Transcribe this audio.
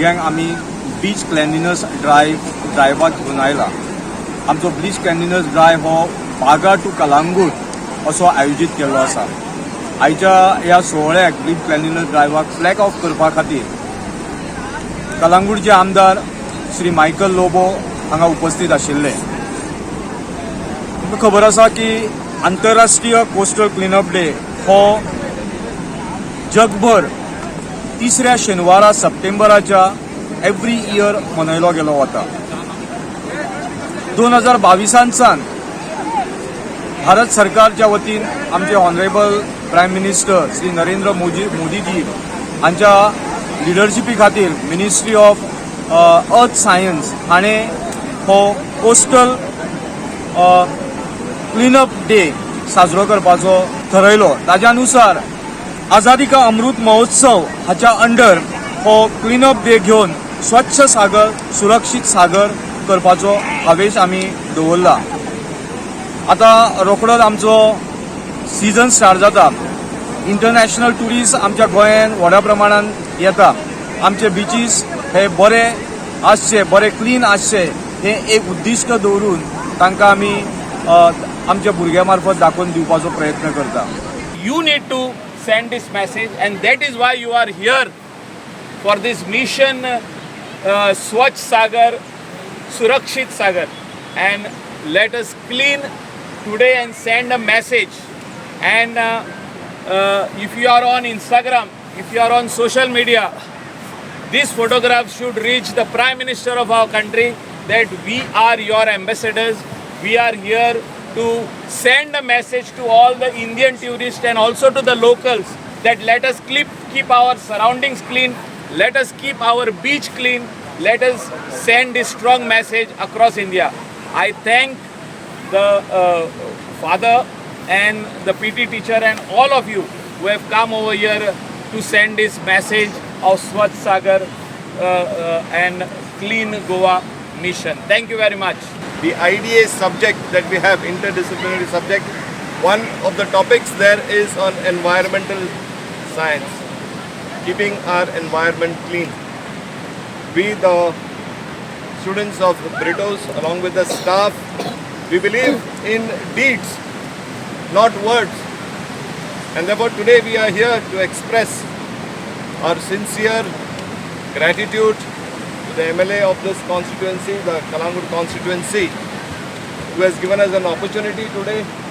भुरग्यांक आमी बीच क्लेनलीनस ड्रायवाक घेवन आयला. आमचो बीच क्लेनलीनस ड्रायव हो बागा टू कलांगूट असो आयोजीत केल्लो आसा. आयच्या ह्या सोहळ्याक बीच क्लेनलीनस ड्रायवाक फ्लॅग ऑफ करपा खातीर कलांगूटचे आमदार श्री मायकल लोबो हांगा उपस्थित आशिल्ले. तुमकां खबर आसा की आंतरराष्ट्रीय कोस्टल क्लीनअप डे हो जगभर 3ऱ्या शेनवारा सप्टेंबराच्या एव्हरी इयर मनयलो गेलो वता. 2022 भारत सरकारच्या वतीन आमचे honourable prime minister Shri Narendra Modiji हांच्या लिडरशिपी खातीर मिनिस्ट्री ऑफ अर्थ सायन्स हाणें हो कोस्टल क्लीनअप डे साजरो करपाचो ठरयलो. ताज्या अनुसार आझादी का अमृत महोत्सव हाच्या अंडर हो क्लीनअप डे घेवन स्वच्छ सागर सुरक्षीत सागर करपाचो आवेश आमी दवरला. आतां रोखडोच आमचो सिजन स्टार्ट जाता. इंटरनॅशनल टुरिस्ट आमच्या गोंयांत व्हड्या प्रमाणान येता. आमचे बिचीस हे बरे आसचे, बरे क्लीन आसचे हे एक उद्दिश्ट दवरून तांकां आमी आमच्या भुरग्यां मार्फत दाखोवन दिवपाचो प्रयत्न करता. You need to send this message, and that is why you are here for this mission Swachh Sagar, Surakshit Sagar, and let us clean today and send a message. And if you are on Instagram, if you are on social media, this photograph should reach the Prime Minister of our country that we are your ambassadors. We are here to send a message to all the Indian tourists and also to the locals that let us keep our surroundings clean, let us keep our beach clean, let us send this strong message across India. I thank the father and the PT teacher and all of you who have come over here to send this message of Swachh Sagar and Clean Goa mission. Thank you very much. The IDA subject that we have, interdisciplinary subject, one of the topics there is on environmental science, keeping our environment clean. We, the students of Britos, along with the staff, we believe in deeds, not words. And therefore today we are here to express our sincere gratitude to the MLA of this constituency, the Kalangur constituency, who has given us an opportunity today